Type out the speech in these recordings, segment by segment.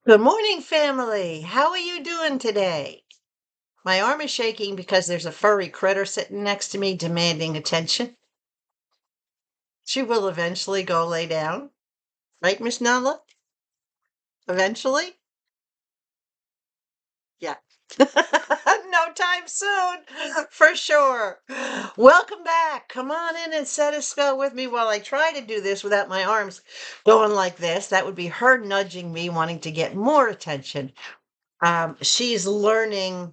Good morning, family. How are you doing today? My arm is shaking because there's a furry critter sitting next to me demanding attention. She will eventually go lay down. Right, Miss Nala? Eventually? Yeah. No time soon, for sure. Welcome back. Come on in and set a spell with me while I try to do this without my arms going like this. That would be her nudging me, wanting to get more attention. She's learning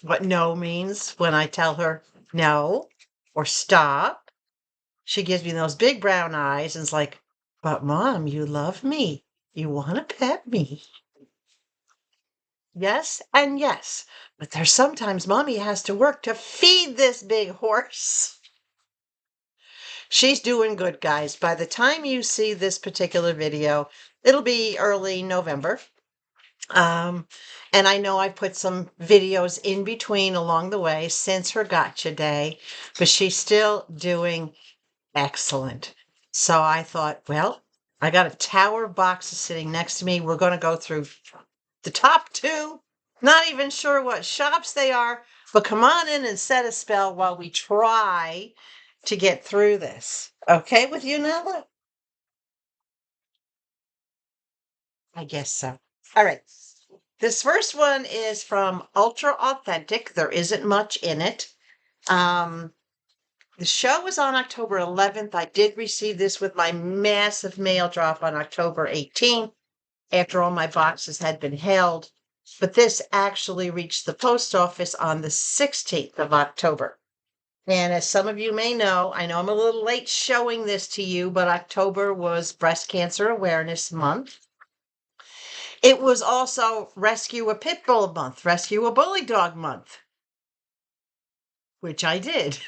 what no means when I tell her no or stop. She gives me those big brown eyes and is like, but Mom, you love me. You want to pet me. Yes and yes. But there's sometimes Mommy has to work to feed this big horse. She's doing good, guys. By the time you see this particular video, it'll be early November. And I know I put some videos in between along the way since her gotcha day, but she's still doing excellent. So I thought, well, I got a tower of boxes sitting next to me. We're going to go through the top two. Not even sure what shops they are, but come on in and set a spell while we try to get through this. Okay with you, Nella? I guess so. All right. This first one is from UltraAuthentic. There isn't much in it. The show was on October 11th. I did receive this with my massive mail drop on October 18th after all my boxes had been held. But this actually reached the post office on the 16th of October. And as some of you may know, I know I'm a little late showing this to you, but October was Breast Cancer Awareness Month. It was also Rescue a Pit Bull Month, Rescue a Bully Dog Month, which I did.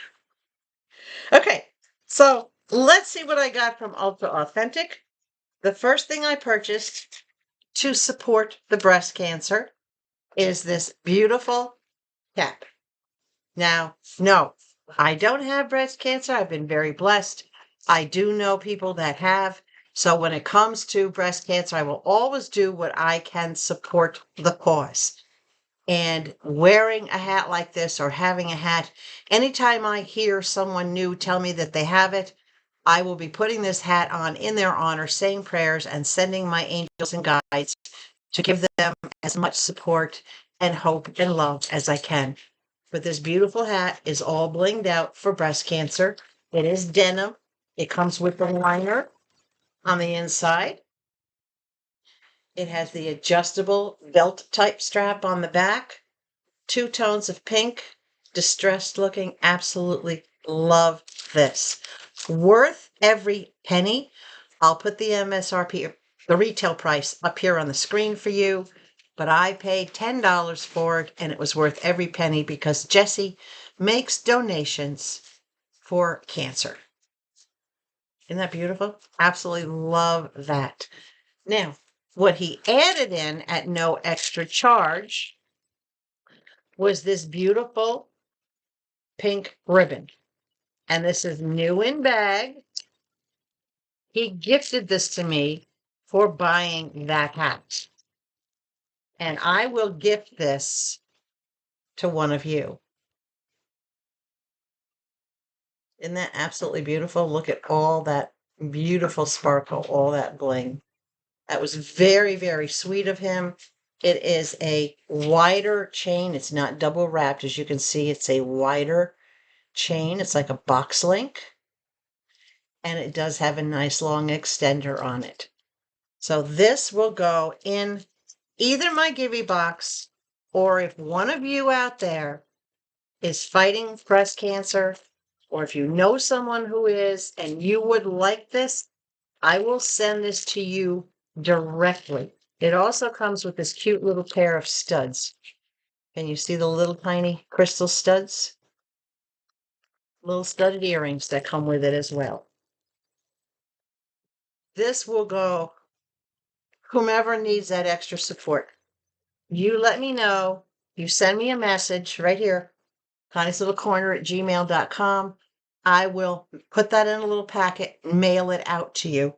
Okay, so let's see what I got from UltraAuthentic. The first thing I purchased to support the breast cancer is this beautiful cap. Now, no, I don't have breast cancer. I've been very blessed. I do know people that have. So when it comes to breast cancer, I will always do what I can support the cause. And wearing a hat like this or having a hat, anytime I hear someone new tell me that they have it, I will be putting this hat on in their honor, saying prayers and sending my angels and guides to give them as much support and hope and love as I can. But this beautiful hat is all blinged out for breast cancer. It is denim. It comes with the liner on the inside. It has the adjustable belt type strap on the back. 2 tones of pink, distressed looking. Absolutely love this. Worth every penny. I'll put the MSRP, the retail price, up here on the screen for you. But I paid $10 for it, and it was worth every penny because Jesse makes donations for cancer. Isn't that beautiful? Absolutely love that. Now, what he added in at no extra charge was this beautiful pink ribbon. And this is new in bag. He gifted this to me for buying that hat. And I will gift this to one of you. Isn't that absolutely beautiful? Look at all that beautiful sparkle, all that bling. That was very, very sweet of him. It is a wider chain. It's not double wrapped. As you can see, it's a wider chain. It's like a box link. And it does have a nice long extender on it. So this will go in either my Givey box, or if one of you out there is fighting breast cancer, or if you know someone who is and you would like this, I will send this to you directly. It also comes with this cute little pair of studs. Can you see the little tiny crystal studs? Little studded earrings that come with it as well. This will go whomever needs that extra support. You let me know. You send me a message right here, konneeslittlecorner@gmail.com. I will put that in a little packet and mail it out to you.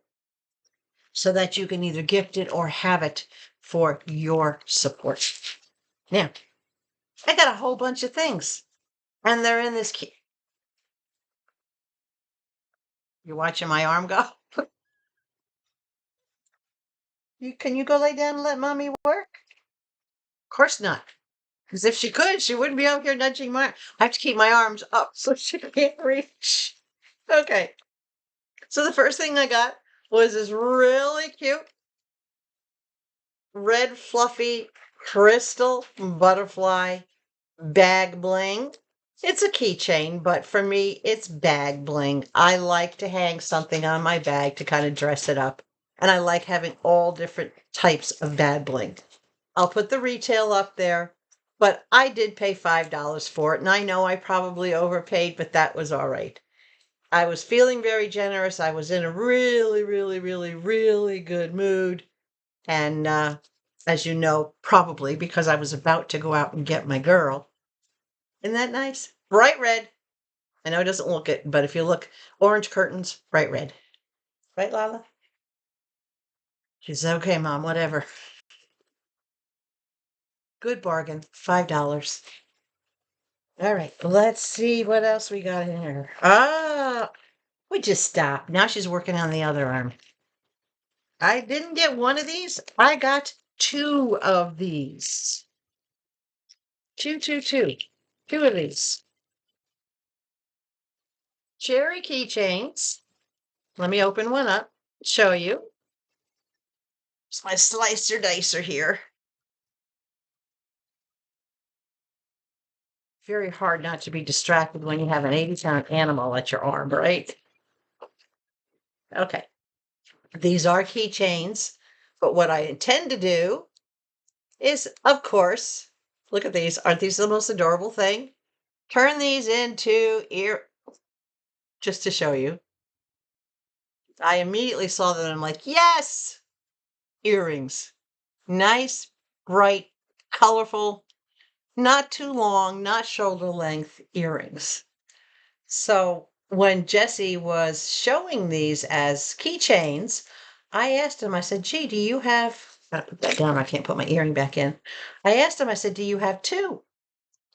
so that you can either gift it or have it for your support. Now, I got a whole bunch of things, and they're in this key. You're watching my arm go? Can you go lay down and let mommy work? Of course not. Because if she could, she wouldn't be out here nudging my. I have to keep my arms up so she can't reach. Okay. So the first thing I got was this really cute red fluffy crystal butterfly bag bling. It's a keychain, but for me, it's bag bling. I like to hang something on my bag to kind of dress it up. And I like having all different types of bag bling. I'll put the retail up there, but I did pay $5 for it. And I know I probably overpaid, but that was all right. I was feeling very generous. I was in a really, really, really, really good mood. And as you know, probably because I was about to go out and get my girl. Isn't that nice? Bright red. I know it doesn't look it, but if you look, orange curtains, bright red. Right, Lala? She's okay, Mom, whatever. Good bargain, $5. All right, let's see what else we got in here. We just stopped. Now she's working on the other arm. I didn't get one of these. I got two of these. Two. Two of these. Cherry keychains. Let me open one up, show you. It's my slicer dicer here. Very hard not to be distracted when you have an 80-pound animal at your arm, right? Okay. These are keychains, but what I intend to do is, of course, look at these. Aren't these the most adorable thing? Turn these into just to show you. I immediately saw them and I'm like, yes, earrings. Nice, bright, colorful, not too long, not shoulder length earrings. So when Jesse was showing these as keychains, I asked him, I said, gee, do you have, gotta put that down, I can't put my earring back in. I asked him, I said, do you have two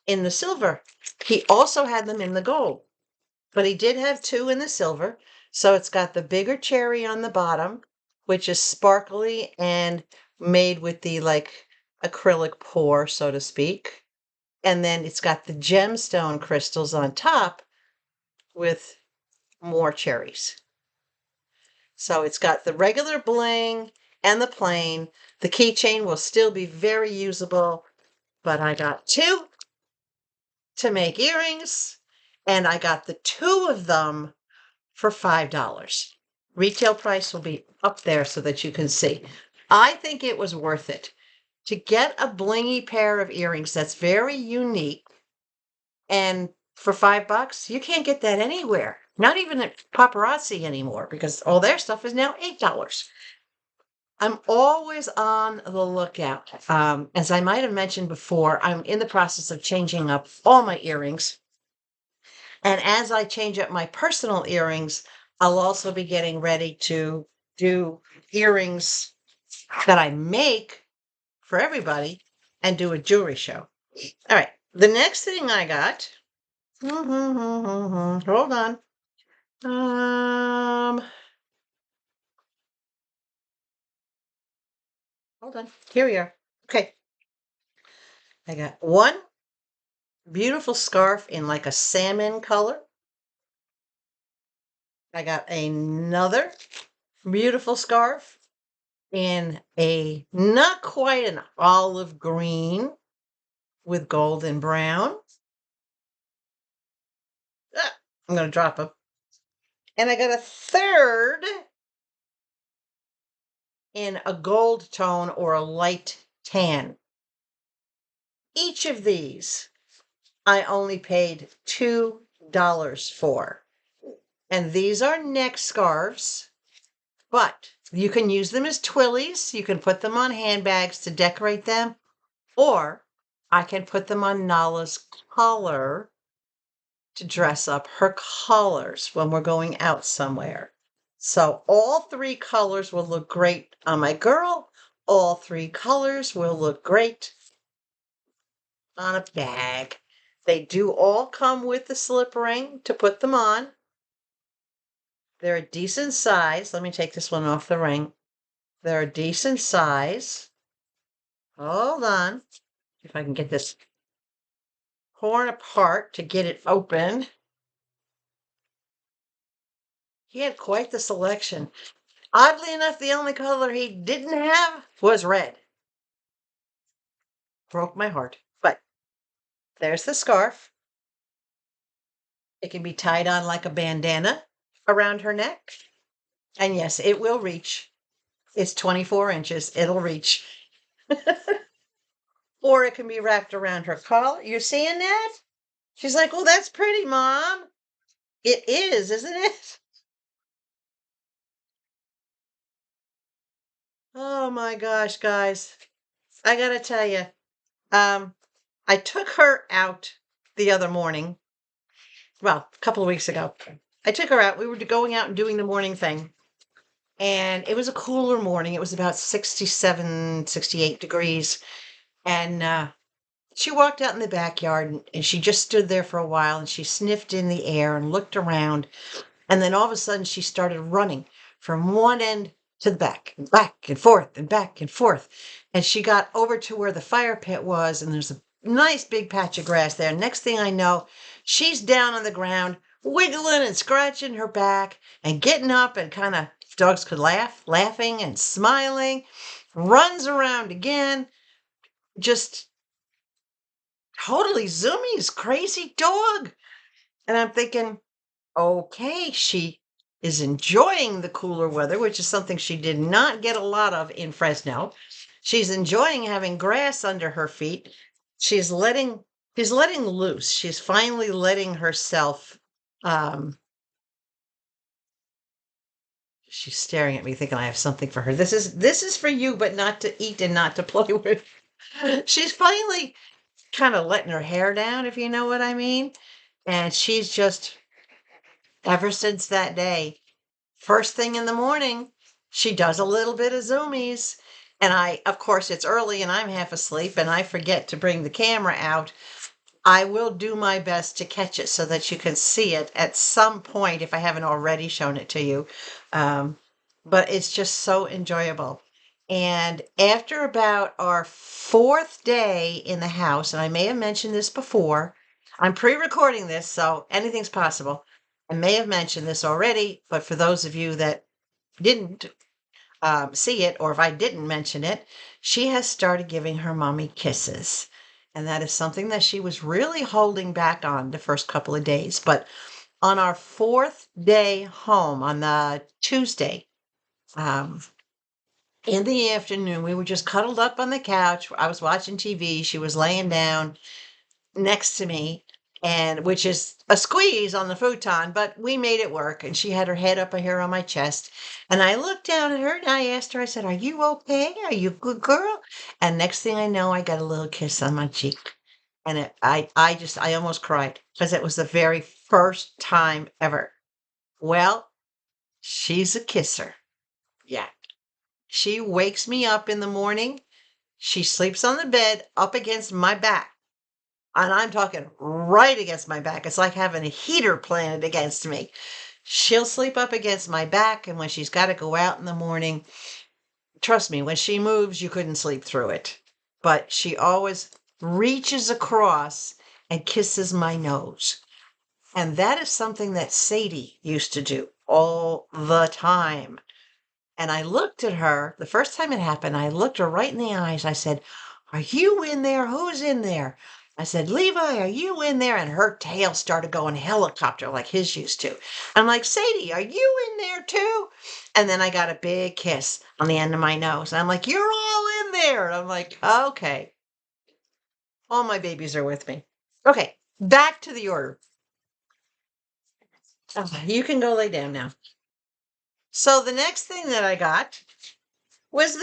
in the silver? He also had them in the gold, but he did have two in the silver. So it's got the bigger cherry on the bottom, which is sparkly and made with the like acrylic pour, so to speak. And then it's got the gemstone crystals on top with more cherries. So it's got the regular bling and the plain. The keychain will still be very usable, but I got two to make earrings, and I got the two of them for $5. Retail price will be up there so that you can see. I think it was worth it to get a blingy pair of earrings that's very unique, and for $5, you can't get that anywhere. Not even at Paparazzi anymore, because all their stuff is now $8. I'm always on the lookout. As I might have mentioned before, I'm in the process of changing up all my earrings. And as I change up my personal earrings, I'll also be getting ready to do earrings that I make for everybody and do a jewelry show. All right. The next thing I got, hold on. Hold on. Here we are. Okay. I got one beautiful scarf in like a salmon color. I got another beautiful scarf in a not quite an olive green with gold and brown. I'm going to drop them. And I got a third in a gold tone or a light tan. Each of these I only paid $2 for. And these are neck scarves, but you can use them as twillies. You can put them on handbags to decorate them, or I can put them on Nala's collar to dress up her collars when we're going out somewhere. So all three colors will look great on my girl. All three colors will look great on a bag. They do all come with the slip ring to put them on. They're a decent size. Let me take this one off the ring. They're a decent size. Hold on. If I can get this torn apart to get it open. He had quite the selection. Oddly enough, the only color he didn't have was red. Broke my heart. But there's the scarf. It can be tied on like a bandana around her neck. And yes, it will reach. It's 24 inches. It'll reach. Or it can be wrapped around her collar. You're seeing that? She's like, well, that's pretty, Mom. It is, isn't it? Oh my gosh, guys. I gotta tell you, I took her out the other morning. Well, a couple of weeks ago. I took her out. We were going out and doing the morning thing. And it was a cooler morning. It was about 67, 68 degrees. And she walked out in the backyard and she just stood there for a while and she sniffed in the air and looked around. And then all of a sudden she started running from one end to the back and forth and back and forth. And she got over to where the fire pit was and there's a nice big patch of grass there. Next thing I know, she's down on the ground, wiggling and scratching her back and getting up and kind of, dogs could laugh, laughing and smiling, runs around again, just totally zoomies, crazy dog. And I'm thinking, okay, she is enjoying the cooler weather, which is something she did not get a lot of in Fresno. She's enjoying having grass under her feet. She's letting loose. She's finally letting herself. She's staring at me, thinking I have something for her. This is for you, but not to eat and not to play with. She's finally kind of letting her hair down, if you know what I mean. And she's just, ever since that day, first thing in the morning, she does a little bit of zoomies. And of course, it's early and I'm half asleep and I forget to bring the camera out. I will do my best to catch it so that you can see it at some point if I haven't already shown it to you. But it's just so enjoyable. And after about our fourth day in the house, and I may have mentioned this before, I'm pre-recording this, so anything's possible. I may have mentioned this already, but for those of you that didn't see it, or if I didn't mention it, she has started giving her mommy kisses. And that is something that she was really holding back on the first couple of days. But on our fourth day home, on the Tuesday, in the afternoon, we were just cuddled up on the couch. I was watching TV. She was laying down next to me, and which is a squeeze on the futon, but we made it work. And she had her head up here on my chest. And I looked down at her and I asked her, I said, are you okay? Are you a good girl? And next thing I know, I got a little kiss on my cheek. And I almost cried because it was the very first time ever. Well, she's a kisser. Yeah. She wakes me up in the morning. She sleeps on the bed up against my back. And I'm talking right against my back. It's like having a heater planted against me. She'll sleep up against my back. And when she's got to go out in the morning, trust me, when she moves, you couldn't sleep through it. But she always reaches across and kisses my nose. And that is something that Sadie used to do all the time. And I looked at her, the first time it happened, I looked her right in the eyes. I said, are you in there? Who's in there? I said, Levi, are you in there? And her tail started going helicopter like his used to. I'm like, Sadie, are you in there too? And then I got a big kiss on the end of my nose. And I'm like, you're all in there. And I'm like, okay. All my babies are with me. Okay, back to the order. You can go lay down now. So the next thing that I got was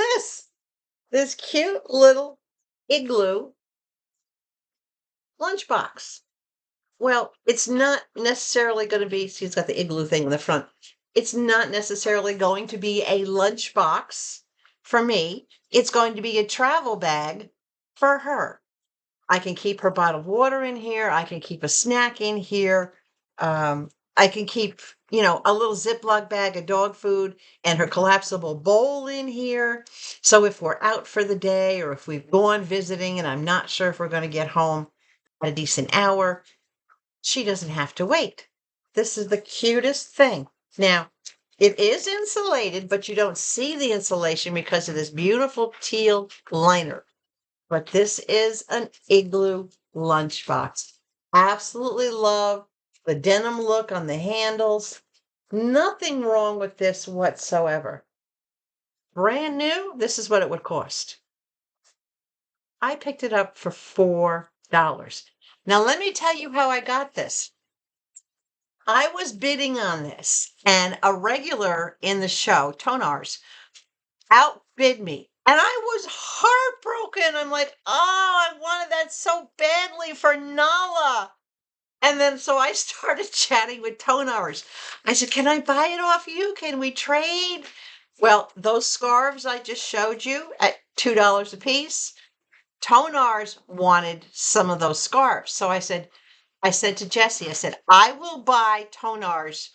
this cute little igloo lunchbox. Well, it's not necessarily going to be, see, it's got the igloo thing in the front. It's not necessarily going to be a lunchbox for me. It's going to be a travel bag for her. I can keep her bottled water in here. I can keep a snack in here. I can keep, a little Ziploc bag of dog food and her collapsible bowl in here. So if we're out for the day or if we've gone visiting and I'm not sure if we're going to get home at a decent hour, she doesn't have to wait. This is the cutest thing. Now, it is insulated, but you don't see the insulation because of this beautiful teal liner. But this is an igloo lunchbox. Absolutely love the denim look on the handles. Nothing wrong with this whatsoever. Brand new, this is what it would cost. I picked it up for $4. Now, let me tell you how I got this. I was bidding on this, and a regular in the show, Tonars, outbid me. And I was heartbroken. I'm like, oh, I wanted that so badly for Nala. And then so I started chatting with Tonars. I said, can I buy it off you? Can we trade? Well, those scarves I just showed you at $2 a piece, Tonars wanted some of those scarves. So I said to Jessie, I said, I will buy Tonars.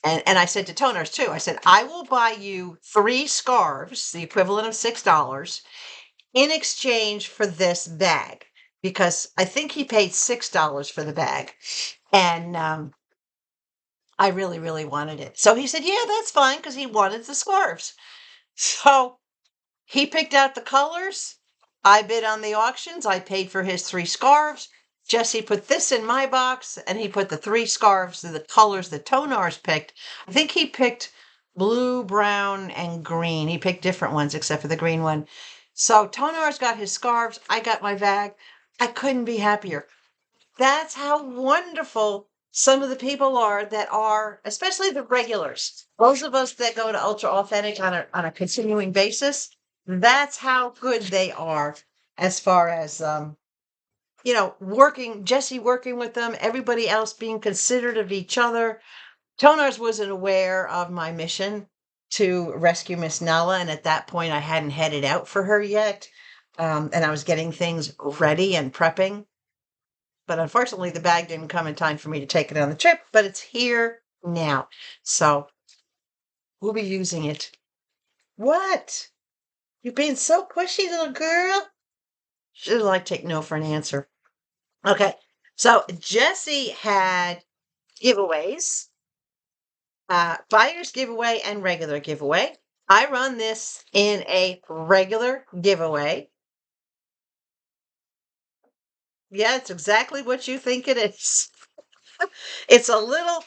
And I said to Tonars too, I said, I will buy you 3 scarves, the equivalent of $6, in exchange for this bag. Because I think he paid $6 for the bag. And I really, really wanted it. So he said, yeah, that's fine, because he wanted the scarves. So he picked out the colors. I bid on the auctions. I paid for his 3 scarves. Jesse put this in my box, and he put the 3 scarves, the colors that Tonars picked. I think he picked blue, brown, and green. He picked different ones except for the green one. So Tonars got his scarves. I got my bag. I couldn't be happier. That's how wonderful some of the people are that are, especially the regulars. Those of us that go to UltraAuthentic on a continuing basis, that's how good they are as far as Jesse working with them, everybody else being considerate of each other. Tonars wasn't aware of my mission to rescue Miss Nala, and at that point I hadn't headed out for her yet. And I was getting things ready and prepping. But unfortunately, the bag didn't come in time for me to take it on the trip, but it's here now. So we'll be using it. What? You're being so pushy, little girl? Should like take no for an answer. Okay, so Jessie had giveaways, buyer's giveaway and regular giveaway. I run this in a regular giveaway. Yeah, it's exactly what you think it is. It's a little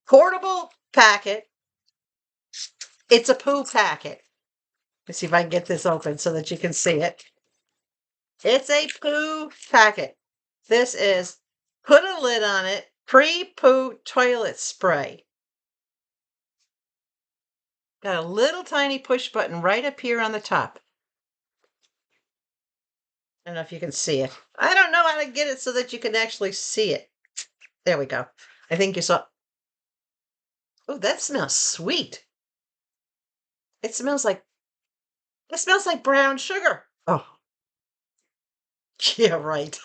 portable packet. It's a poo packet. Let's see if I can get this open so that you can see it. It's a poo packet. This is put a lid on it, pre-poo toilet spray. Got a little tiny push button right up here on the top. I don't know if you can see it. I don't know how to get it so that you can actually see it. There we go. I think you saw. Oh, that smells sweet. It smells like brown sugar. Oh. Yeah, right.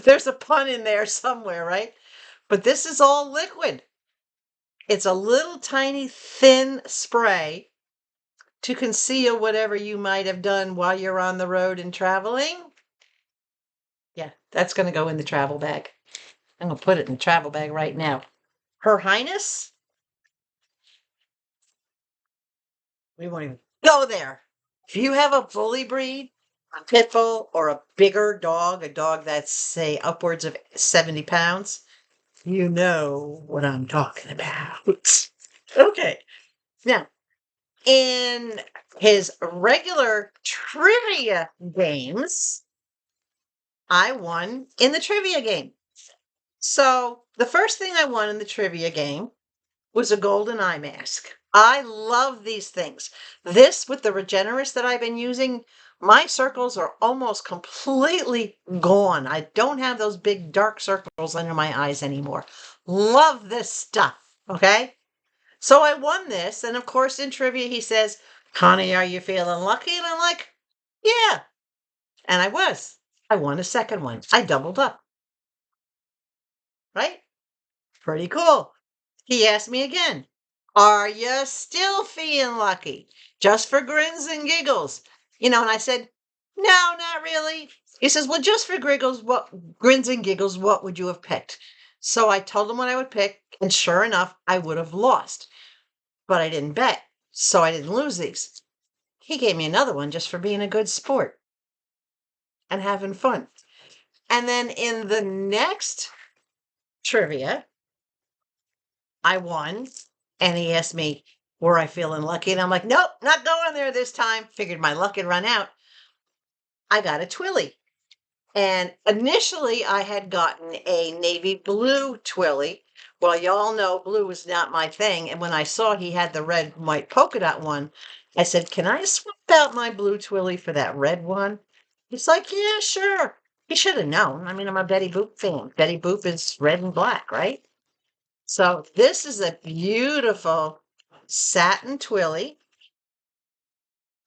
There's a pun in there somewhere, right? But this is all liquid. It's a little tiny thin spray to conceal whatever you might have done while you're on the road and traveling. Yeah, that's going to go in the travel bag. I'm going to put it in the travel bag right now. Her Highness, we won't even go there. If you have a bully breed, a pit bull, or a bigger dog, a dog that's, say, upwards of 70 pounds, you know what I'm talking about. Okay. Now, in his regular trivia games, I won in the trivia game. So the first thing I won in the trivia game was a golden eye mask. I love these things. This with the Regenerist that I've been using, my circles are almost completely gone. I don't have those big dark circles under my eyes anymore. Love this stuff, okay? So I won this. And of course, in trivia, he says, Konnee, are you feeling lucky? And I'm like, yeah. And I was. I won a second one. I doubled up. Right? Pretty cool. He asked me again, are you still feeling lucky? Just for grins and giggles. And I said, no, not really. He says, well, just for grins and giggles, what would you have picked? So I told him what I would pick, and sure enough, I would have lost. But I didn't bet, so I didn't lose these. He gave me another one just for being a good sport and having fun. And then in the next trivia, I won, and he asked me, were I feeling lucky? And I'm like, nope, not going there this time. Figured my luck had run out. I got a Twilly. And initially, I had gotten a navy blue Twilly. Well, y'all know blue is not my thing. And when I saw he had the red and white polka dot one, I said, can I swap out my blue Twilly for that red one? He's like, yeah, sure. He should have known. I mean, I'm a Betty Boop fan. Betty Boop is red and black, right? So this is a beautiful satin Twilly.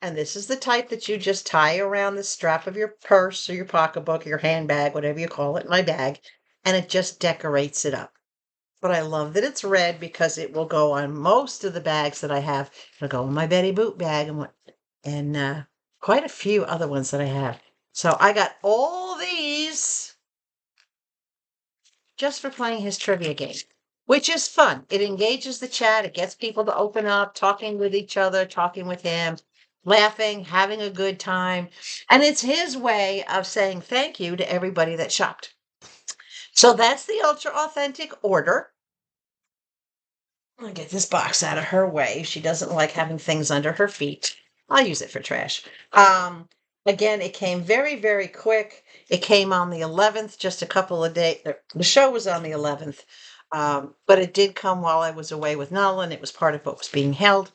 And this is the type that you just tie around the strap of your purse or your pocketbook or your handbag, whatever you call it, my bag, and it just decorates it up. But I love that it's red because it will go on most of the bags that I have. It'll go in my Betty Boop bag and quite a few other ones that I have. So I got all these just for playing his trivia game, which is fun. It engages the chat. It gets people to open up, talking with each other, talking with him, laughing, having a good time. And it's his way of saying thank you to everybody that shopped. So that's the Ultra Authentic order. I'm going to get this box out of her way. She doesn't like having things under her feet. I'll use it for trash. Again, it came very, very quick. It came on the 11th, just a couple of days. The show was on the 11th, but it did come while I was away with Nala, and it was part of what was being held.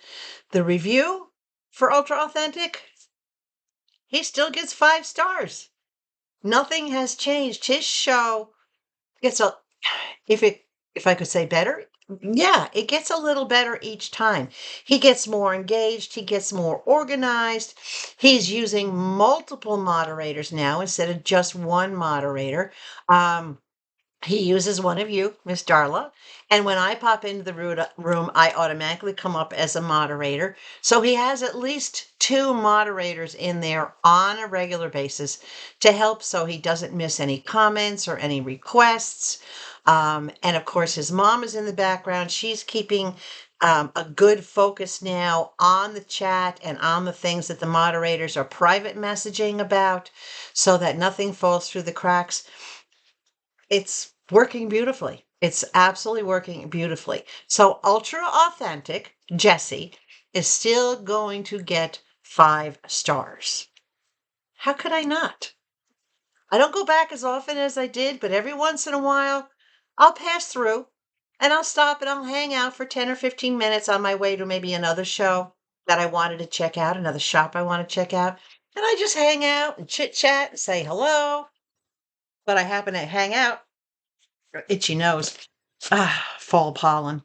The review for Ultra Authentic, he still gets 5 stars. Nothing has changed. His show gets if I could say better, yeah, it gets a little better each time. He gets more engaged. He gets more organized. He's using multiple moderators now instead of just one moderator. He uses one of you, Miss Darla. And when I pop into the room, I automatically come up as a moderator. So he has at least 2 moderators in there on a regular basis to help so he doesn't miss any comments or any requests. And of course, his mom is in the background. She's keeping a good focus now on the chat and on the things that the moderators are private messaging about so that nothing falls through the cracks. It's working beautifully. It's absolutely working beautifully. So Ultra Authentic, Jessie, is still going to get 5 stars. How could I not? I don't go back as often as I did, but every once in a while, I'll pass through and I'll stop and I'll hang out for 10 or 15 minutes on my way to maybe another show that I wanted to check out, another shop I want to check out. And I just hang out and chit chat and say hello. But I happen to hang out, itchy nose, fall pollen.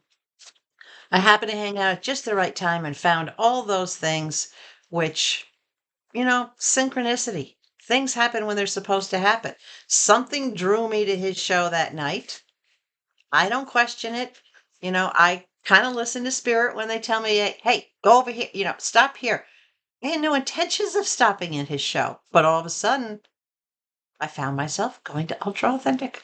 I happen to hang out at just the right time and found all those things, which, synchronicity. Things happen when they're supposed to happen. Something drew me to his show that night. I don't question it. I kind of listen to spirit when they tell me, hey, go over here, stop here. I had no intentions of stopping in his show, but all of a sudden, I found myself going to Ultra Authentic.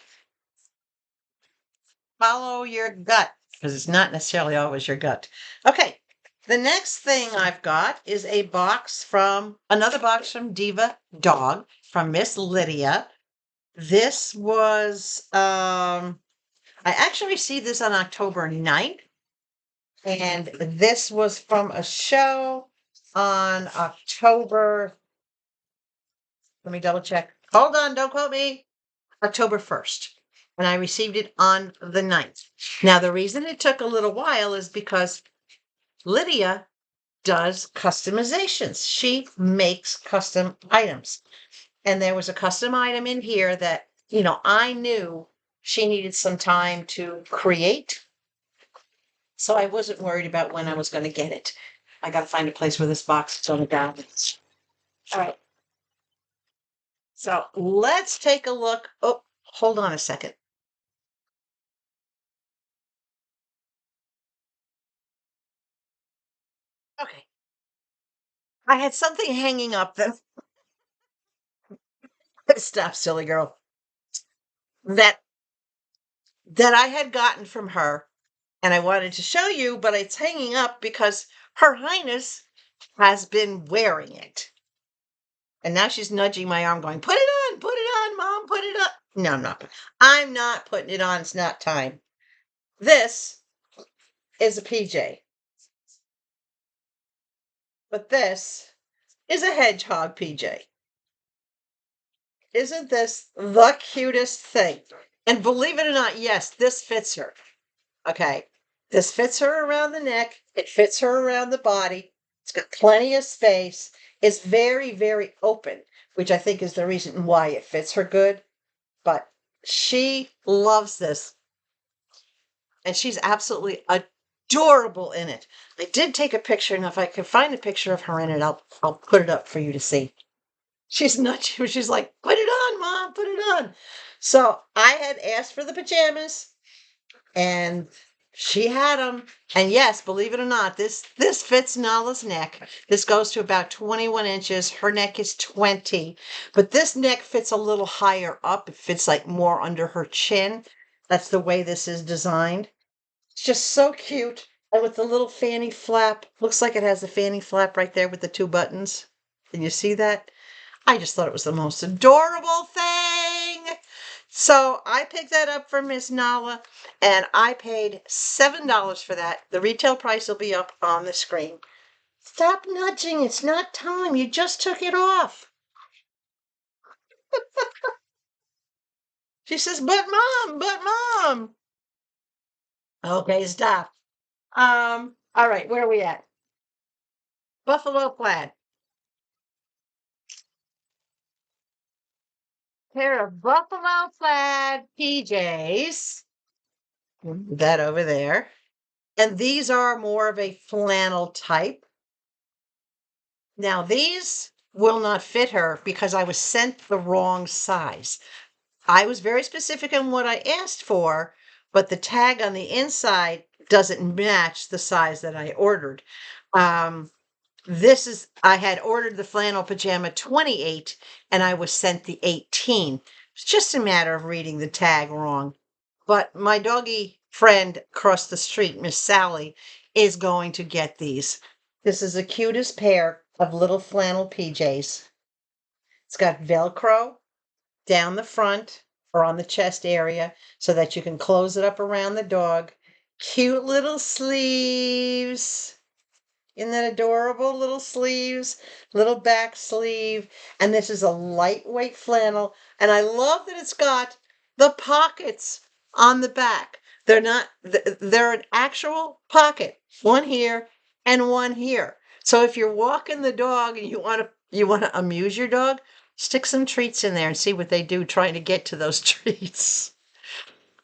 Follow your gut, because it's not necessarily always your gut. Okay, the next thing I've got is another box from Diva Dog from Miss Lydia. This was, I actually received this on October 9th, and this was from a show on October, let me double check. Hold on, don't quote me. October 1st. And I received it on the 9th. Now, the reason it took a little while is because Lydia does customizations. She makes custom items. And there was a custom item in here that, I knew she needed some time to create. So I wasn't worried about when I was going to get it. I got to find a place where this box is on the balance. All right. So let's take a look. Oh, hold on a second. Okay. I had something hanging up that stop, silly girl. That I had gotten from her, and I wanted to show you, but it's hanging up because Her Highness has been wearing it. And now she's nudging my arm, going, put it on, Mom, put it on. No, I'm not. I'm not putting it on. It's not time. This is a PJ. But this is a hedgehog PJ. Isn't this the cutest thing? And believe it or not, yes, this fits her. Okay. This fits her around the neck. It fits her around the body. It's got plenty of space. It's very, very open, which I think is the reason why it fits her good. But she loves this. And she's absolutely adorable in it. I did take a picture, and if I can find a picture of her in it, I'll put it up for you to see. She's not, she's like, put it on, Mom, put it on. So I had asked for the pajamas, and she had them. And yes, believe it or not, this fits Nala's neck. This goes to about 21 inches. Her neck is 20, but this neck fits a little higher up. It fits like more under her chin. That's the way this is designed. It's just so cute. And with the little fanny flap, looks like it has the fanny flap right there with the two buttons. Can you see that? I just thought it was the most adorable thing. So I picked that up from Miss Nala, and I paid $7 for that. The retail price will be up on the screen. Stop nudging. It's not time. You just took it off. She says, but Mom. Okay, stop. All right, where are we at? Buffalo plaid. Pair of buffalo plaid PJs. That over there. And these are more of a flannel type. Now, these will not fit her because I was sent the wrong size. I was very specific on what I asked for, but the tag on the inside doesn't match the size that I ordered. I had ordered the flannel pajama 28 and I was sent the 18. It's just a matter of reading the tag wrong. But my doggy friend across the street, Miss Sally, is going to get these. This is the cutest pair of little flannel PJs. It's got Velcro down the front or on the chest area so that you can close it up around the dog. Cute little sleeves. Isn't that adorable? Little sleeves, little back sleeve. And this is a lightweight flannel. And I love that it's got the pockets on the back. They're an actual pocket. One here and one here. So if you're walking the dog and you want to amuse your dog, stick some treats in there and see what they do trying to get to those treats.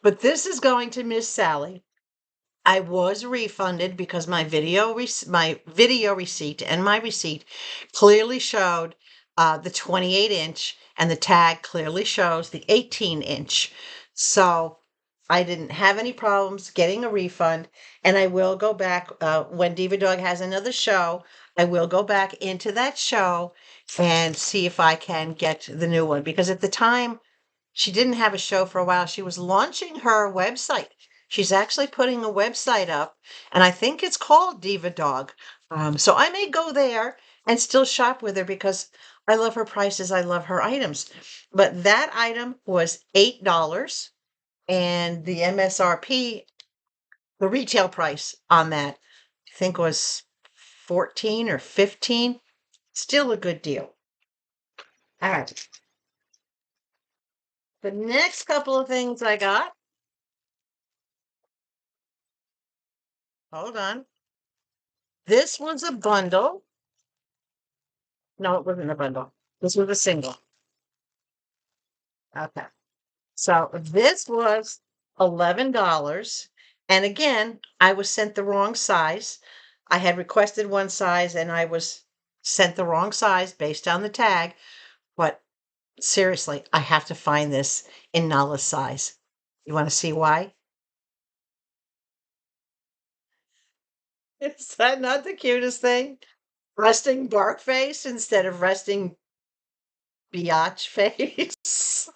But this is going to Miss Sally. I was refunded because my video receipt and my receipt clearly showed the 28-inch, and the tag clearly shows the 18-inch. So I didn't have any problems getting a refund, and I will go back when DivaDog has another show. I will go back into that show and see if I can get the new one, because at the time she didn't have a show for a while. She was launching her website. She's actually putting a website up, and I think it's called Diva Dog. So I may go there and still shop with her because I love her prices. I love her items. But that item was $8, and the MSRP, the retail price on that, I think was 14 or 15. Still a good deal. All right. The next couple of things I got. Hold on. This was a bundle. No, it wasn't a bundle. This was a single. Okay. So this was $11, And again, I was sent the wrong size. I had requested one size and I was sent the wrong size based on the tag. But seriously, I have to find this in Nala's size. You want to see why? Is that not the cutest thing? Resting bark face instead of resting biatch face.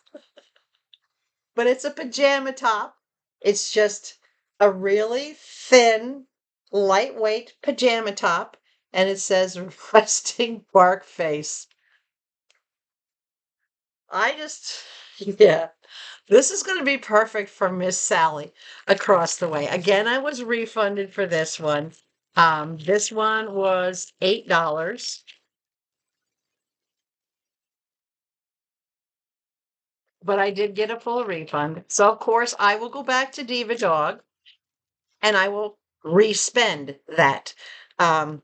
But it's a pajama top. It's just a really thin, lightweight pajama top, and it says resting bark face. I just, yeah, this is going to be perfect for Miss Sally across the way. Again, I was refunded for this one. This one was $8. But I did get a full refund. So of course I will go back to Diva Dog and I will respend that. Um,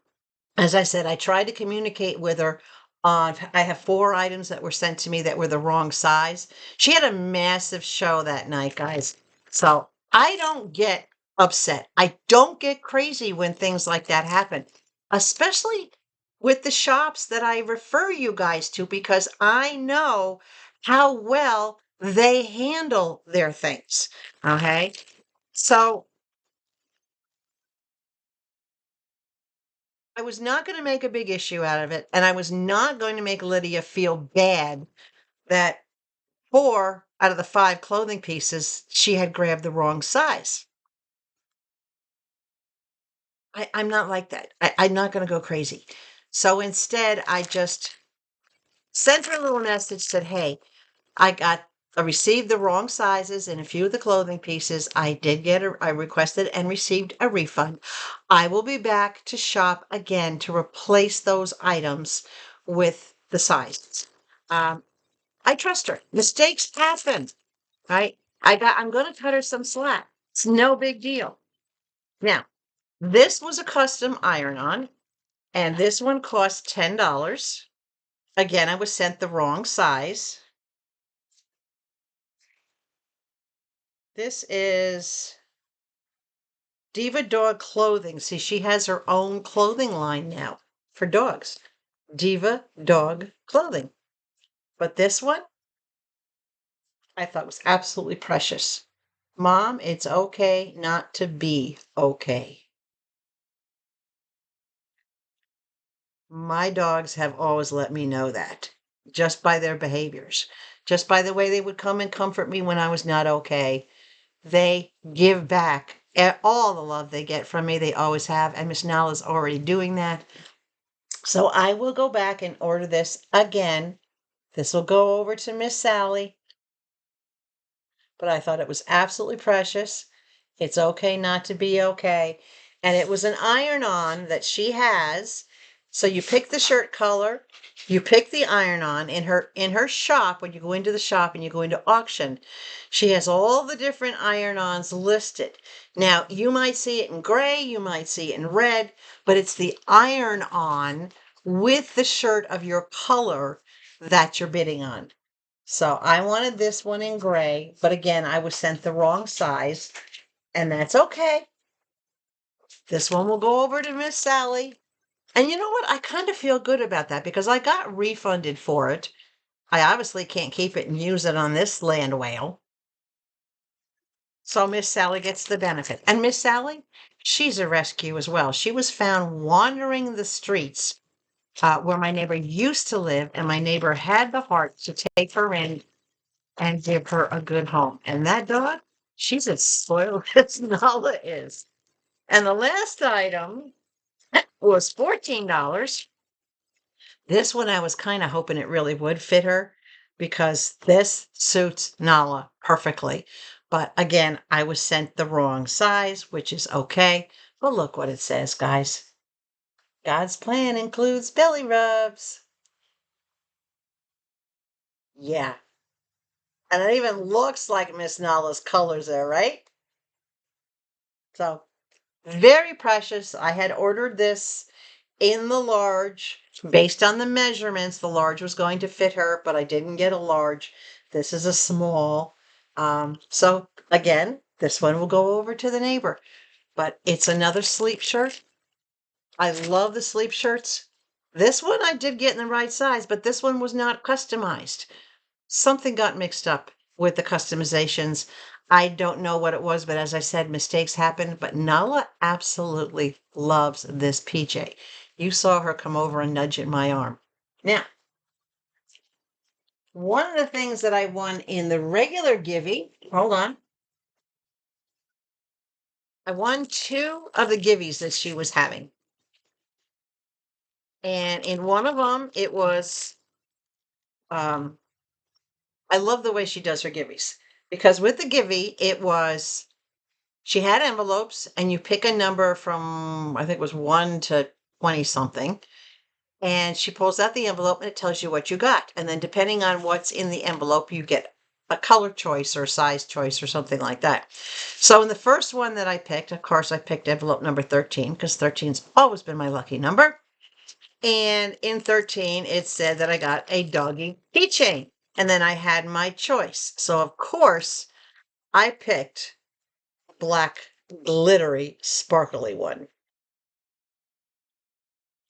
as I said, I tried to communicate with her on, I have 4 items that were sent to me that were the wrong size. She had a massive show that night, guys. So I don't get upset. I don't get crazy when things like that happen, especially with the shops that I refer you guys to, because I know how well they handle their things. Okay. So I was not going to make a big issue out of it. And I was not going to make Lydia feel bad that 4 out of the 5 clothing pieces, she had grabbed the wrong size. I'm not like that. I'm not going to go crazy. So instead, I just sent her a little message, said, hey, I received the wrong sizes in a few of the clothing pieces. I requested and received a refund. I will be back to shop again to replace those items with the sizes. I trust her. Mistakes happen, right? I'm going to cut her some slack. It's no big deal. Now, this was a custom iron-on, and this one cost $10. Again, I was sent the wrong size. This is Diva Dog clothing. See, she has her own clothing line now for dogs. Diva Dog clothing. But this one, I thought was absolutely precious. Mom, it's okay not to be okay. My dogs have always let me know that just by their behaviors, just by the way they would come and comfort me when I was not okay. They give back all the love they get from me. They always have. And Miss Nala's already doing that. So I will go back and order this again. This will go over to Miss Sally. But I thought it was absolutely precious. It's okay not to be okay. And it was an iron-on that she has. So you pick the shirt color, you pick the iron-on in her shop. When you go into the shop and you go into auction, she has all the different iron-ons listed. Now, you might see it in gray, you might see it in red, but it's the iron-on with the shirt of your color that you're bidding on. So I wanted this one in gray, but again, I was sent the wrong size, and that's okay. This one will go over to Miss Sally. And you know what? I kind of feel good about that because I got refunded for it. I obviously can't keep it and use it on this land whale. So Miss Sally gets the benefit. And Miss Sally, she's a rescue as well. She was found wandering the streets where my neighbor used to live, and my neighbor had the heart to take her in and give her a good home. And that dog, she's as spoiled as Nala is. And the last item was $14. This one I was kind of hoping it really would fit her because this suits Nala perfectly. But again, I was sent the wrong size, which is okay. But look what it says, guys. God's plan includes belly rubs. Yeah. And it even looks like Miss Nala's colors there, right? So very precious. I had ordered this in the large based on the measurements. The large was going to fit her, but I didn't get a large. This is a small. So again, This one will go over to the neighbor, but it's another sleep shirt. I love the sleep shirts. This one I did get in the right size, but this one was not customized. Something got mixed up with the customizations. I don't know what it was, but as I said, mistakes happen. But Nala absolutely loves this PJ. You saw her come over and nudge at my arm. Now, one of the things that I won in the regular givey, hold on. I won 2 of the givvies that she was having. And in one of them, it was, I love the way she does her givvies. Because with the givey, it was, she had envelopes and you pick a number from, I think it was 1 to 20 something. And she pulls out the envelope and it tells you what you got. And then depending on what's in the envelope, you get a color choice or a size choice or something like that. So in the first one that I picked, of course, I picked envelope number 13 because 13's always been my lucky number. And in 13, it said that I got a doggy keychain. And then I had my choice. So of course, I picked black, glittery, sparkly one.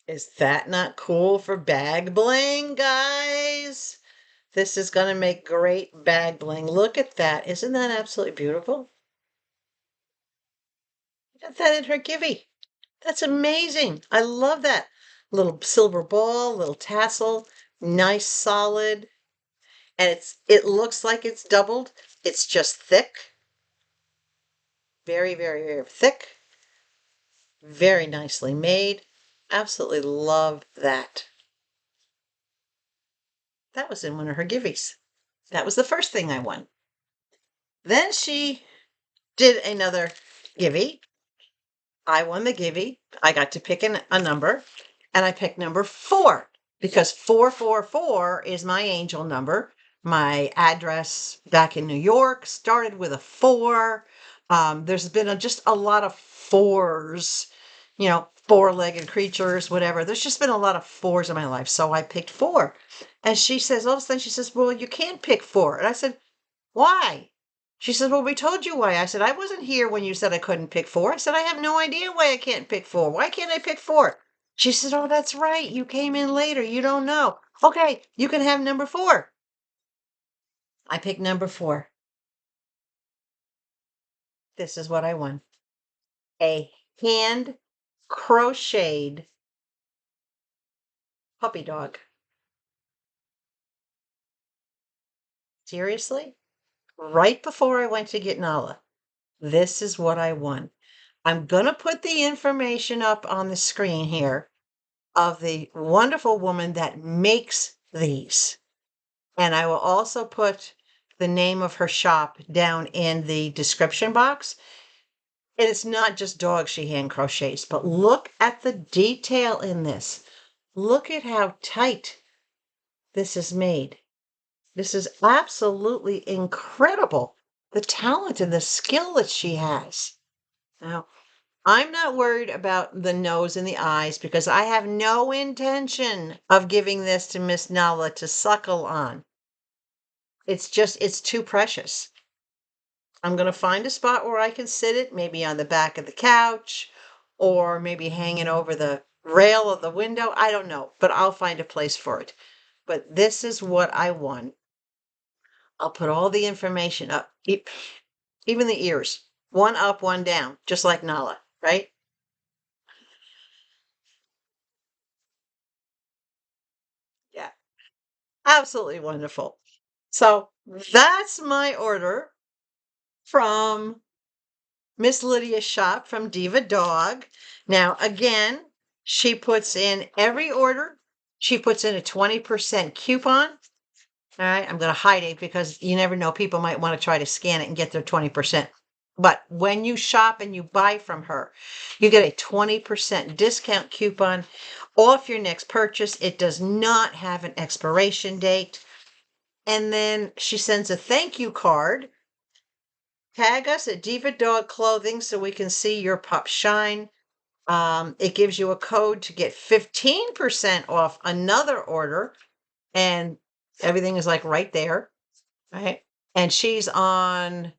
Is that not cool for bag bling, guys? This is going to make great bag bling. Look at that. Isn't that absolutely beautiful? Got that in her givey. That's amazing. I love that. Little silver ball, little tassel, nice solid. And it looks like it's doubled. It's just thick. Very, very, very thick. Very nicely made. Absolutely love that. That was in one of her givvies. That was the first thing I won. Then she did another givey. I won the givey. I got to pick a number, and I picked number 4 because 444 is my angel number. My address back in New York started with a 4. There's been just a lot of 4s, you know, 4-legged creatures, whatever. There's just been a lot of 4s in my life. So I picked 4. And she says, all of a sudden, she says, well, you can't pick 4. And I said, why? She said, well, we told you why. I said, I wasn't here when you said I couldn't pick 4. I said, I have no idea why I can't pick 4. Why can't I pick 4? She said, oh, that's right. You came in later. You don't know. Okay, you can have number 4. I picked number 4. This is what I won. A hand crocheted puppy dog. Seriously? Right before I went to get Nala, this is what I won. I'm going to put the information up on the screen here of the wonderful woman that makes these. And I will also put the name of her shop down in the description box. And it's not just dogs she hand crochets, but look at the detail in this. Look at how tight this is made. This is absolutely incredible. The talent and the skill that she has. Now, I'm not worried about the nose and the eyes because I have no intention of giving this to Miss Nala to suckle on. It's too precious. I'm going to find a spot where I can sit it, maybe on the back of the couch or maybe hanging over the rail of the window. I don't know, but I'll find a place for it. But this is what I won. I'll put all the information up, even the ears. One up, one down, just like Nala, right? Yeah, absolutely wonderful. So that's my order from Miss Lydia's shop from Diva Dog. Now, again, she puts in every order. She puts in a 20% coupon. All right, I'm going to hide it because you never know. People might want to try to scan it and get their 20%. But when you shop and you buy from her, you get a 20% discount coupon off your next purchase. It does not have an expiration date. And then she sends a thank you card. Tag us at Diva Dog Clothing so we can see your pup shine. It gives you a code to get 15% off another order. And everything is like right there. Right. And she's on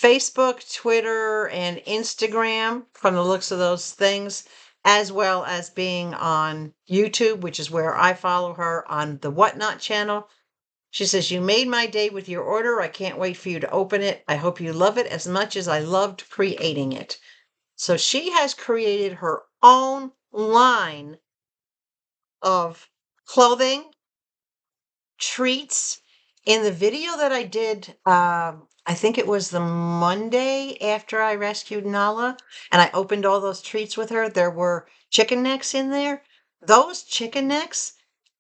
Facebook, Twitter, and Instagram from the looks of those things, as well as being on YouTube, which is where I follow her on the Whatnot channel. She says, "You made my day with your order. I can't wait for you to open it. I hope you love it as much as I loved creating it." So she has created her own line of clothing, treats. In the video that I did, I think it was the Monday after I rescued Nala and I opened all those treats with her, there were chicken necks in there. Those chicken necks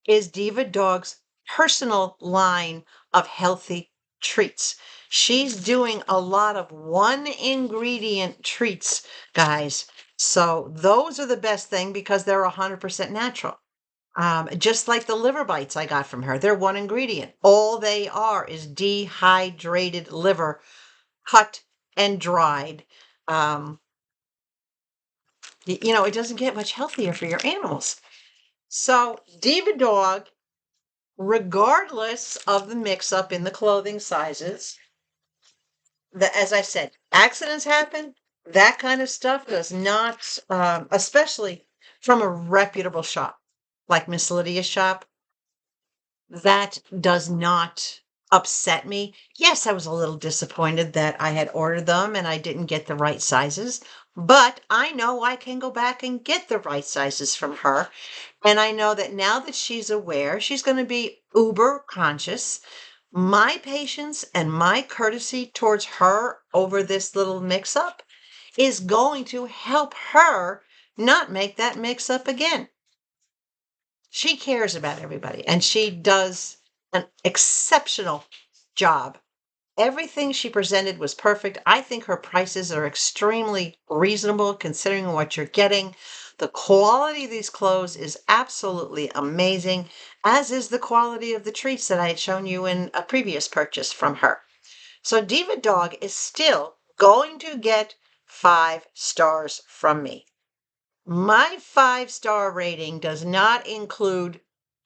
is Diva Dog's personal line of healthy treats. She's doing a lot of one ingredient treats, guys. So those are the best thing because they're 100% natural. Just like the liver bites I got from her, they're one ingredient. All they are is dehydrated liver, cut and dried. It doesn't get much healthier for your animals. So Diva Dog, regardless of the mix-up in the clothing sizes, as I said, accidents happen. That kind of stuff does not, especially from a reputable shop like Miss Lydia's shop, that does not upset me. Yes, I was a little disappointed that I had ordered them and I didn't get the right sizes, but I know I can go back and get the right sizes from her. And I know that now that she's aware, she's going to be uber conscious. My patience and my courtesy towards her over this little mix up is going to help her not make that mix up again. She cares about everybody and she does an exceptional job. Everything she presented was perfect. I think her prices are extremely reasonable considering what you're getting. The quality of these clothes is absolutely amazing, as is the quality of the treats that I had shown you in a previous purchase from her. So Diva Dog is still going to get 5 stars from me. My 5-star rating does not include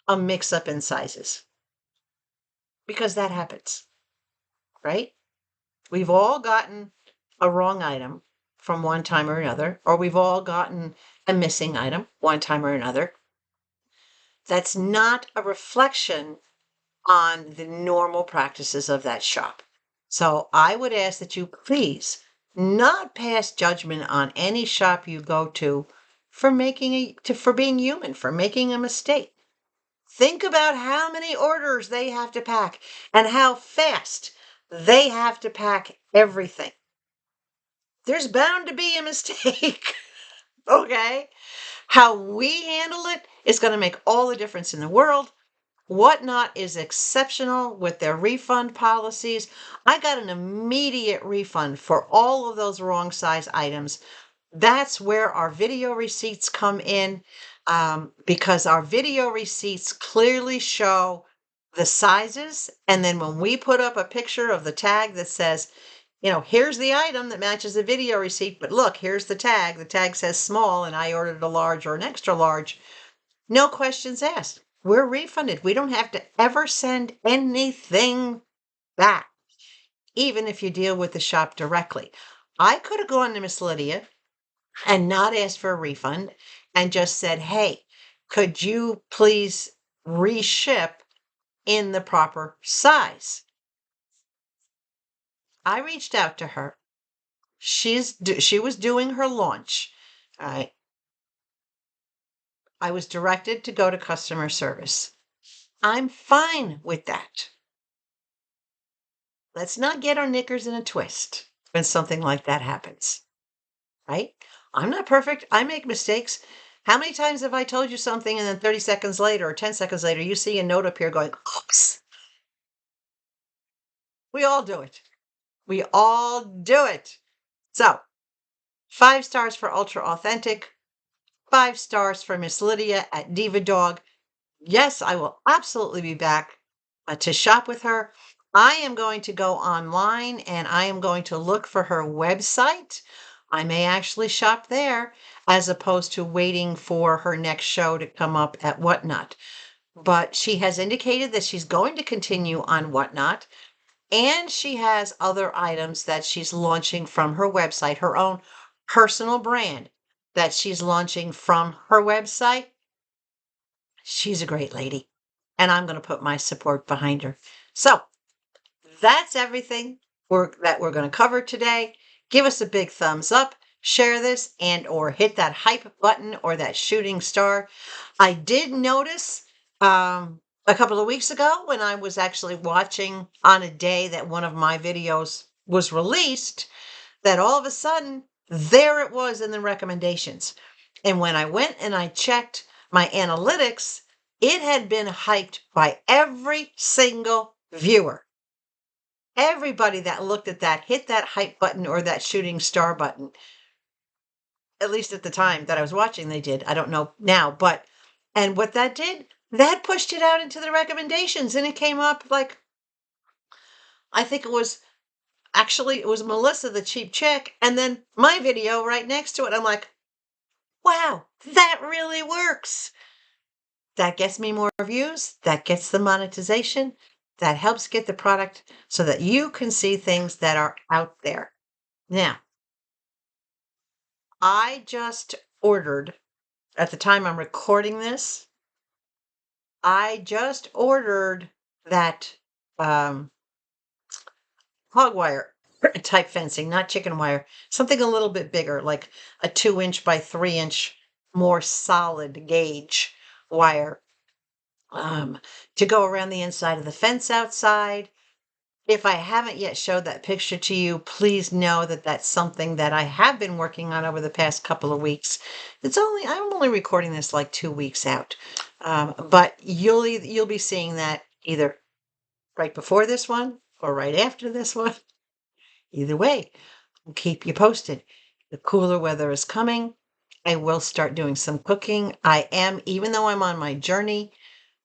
a mix-up in sizes because that happens, right? We've all gotten a wrong item from one time or another, or we've all gotten a missing item one time or another. That's not a reflection on the normal practices of that shop. So I would ask that you please not pass judgment on any shop you go to for being human, for making a mistake. Think about how many orders they have to pack and how fast they have to pack everything. There's bound to be a mistake, okay? How we handle it is going to make all the difference in the world. Whatnot is exceptional with their refund policies. I got an immediate refund for all of those wrong size items. That's where our video receipts come in, because our video receipts clearly show the sizes. And then when we put up a picture of the tag that says, here's the item that matches the video receipt, but look, here's the tag. The tag says small and I ordered a large or an extra large. No questions asked. We're refunded. We don't have to ever send anything back, even if you deal with the shop directly. I could have gone to Miss Lydia and not asked for a refund and just said, hey, could you please reship in the proper size? I reached out to her. She was doing her launch. I was directed to go to customer service. I'm fine with that. Let's not get our knickers in a twist when something like that happens, right? I'm not perfect. I make mistakes. How many times have I told you something and then 30 seconds later or 10 seconds later, you see a note up here going, oops. We all do it. We all do it. So 5 stars for UltraAuthentic, 5 stars for Miss Lydia at Diva Dog. Yes, I will absolutely be back to shop with her. I am going to go online and I am going to look for her website. I may actually shop there as opposed to waiting for her next show to come up at Whatnot. But she has indicated that she's going to continue on Whatnot. And she has other items that she's launching from her website, her own personal brand that she's launching from her website. She's a great lady, and I'm going to put my support behind her. So that's everything that we're going to cover today. Give us a big thumbs up, share this, and or hit that hype button or that shooting star. I did notice a couple of weeks ago when I was actually watching on a day that one of my videos was released, that all of a sudden there it was in the recommendations. And when I went and I checked my analytics, it had been hyped by every single viewer. Everybody that looked at that hit that hype button or that shooting star button. At least at the time that I was watching, they did. I don't know now, and what that did, that pushed it out into the recommendations, and it came up like, I think it was Melissa, the cheap chick, and then my video right next to it. I'm like, wow, that really works. That gets me more views. That gets the monetization. That helps get the product so that you can see things that are out there. Now, I just ordered, at the time I'm recording this, I just ordered that hog wire type fencing, not chicken wire, something a little bit bigger, like a 2-inch by 3-inch, more solid gauge wire to go around the inside of the fence outside. If I haven't yet showed that picture to you, please know that that's something that I have been working on over the past couple of weeks. I'm only recording this like 2 weeks out, but you'll be seeing that either right before this one or right after this one. Either way, I'll keep you posted. The cooler weather is coming. I will start doing some cooking. Even though I'm on my journey,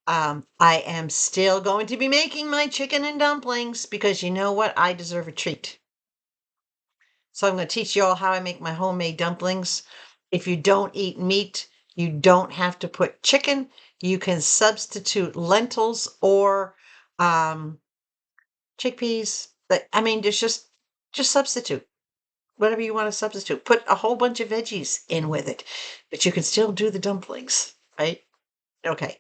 I am still going to be making my chicken and dumplings because you know what? I deserve a treat. So I'm going to teach you all how I make my homemade dumplings. If you don't eat meat, you don't have to put chicken. You can substitute lentils or chickpeas. But I mean, just substitute whatever you want to substitute. Put a whole bunch of veggies in with it, but you can still do the dumplings, right? Okay.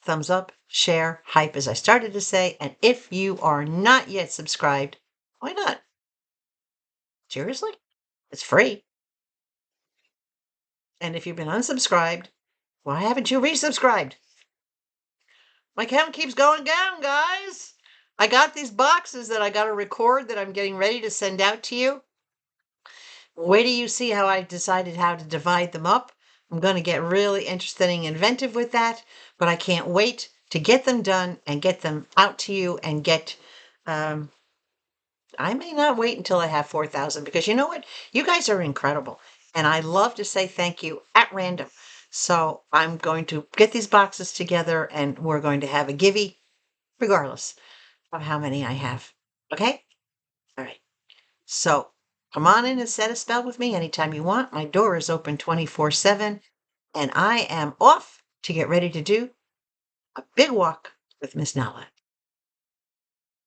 Thumbs up, share, hype, as I started to say. And if you are not yet subscribed, why not? Seriously? It's free. And if you've been unsubscribed, why haven't you resubscribed? My count keeps going down, guys. I got these boxes that I got to record that I'm getting ready to send out to you. Wait till you see how I decided how to divide them up. I'm going to get really interested and inventive with that, but I can't wait to get them done and get them out to you and get, I may not wait until I have 4,000 because you know what? You guys are incredible. And I love to say thank you at random. So I'm going to get these boxes together and we're going to have a givey regardless of how many I have. Okay? All right. So come on in and set a spell with me anytime you want. My door is open 24/7 and I am off to get ready to do a big walk with Miss Nala.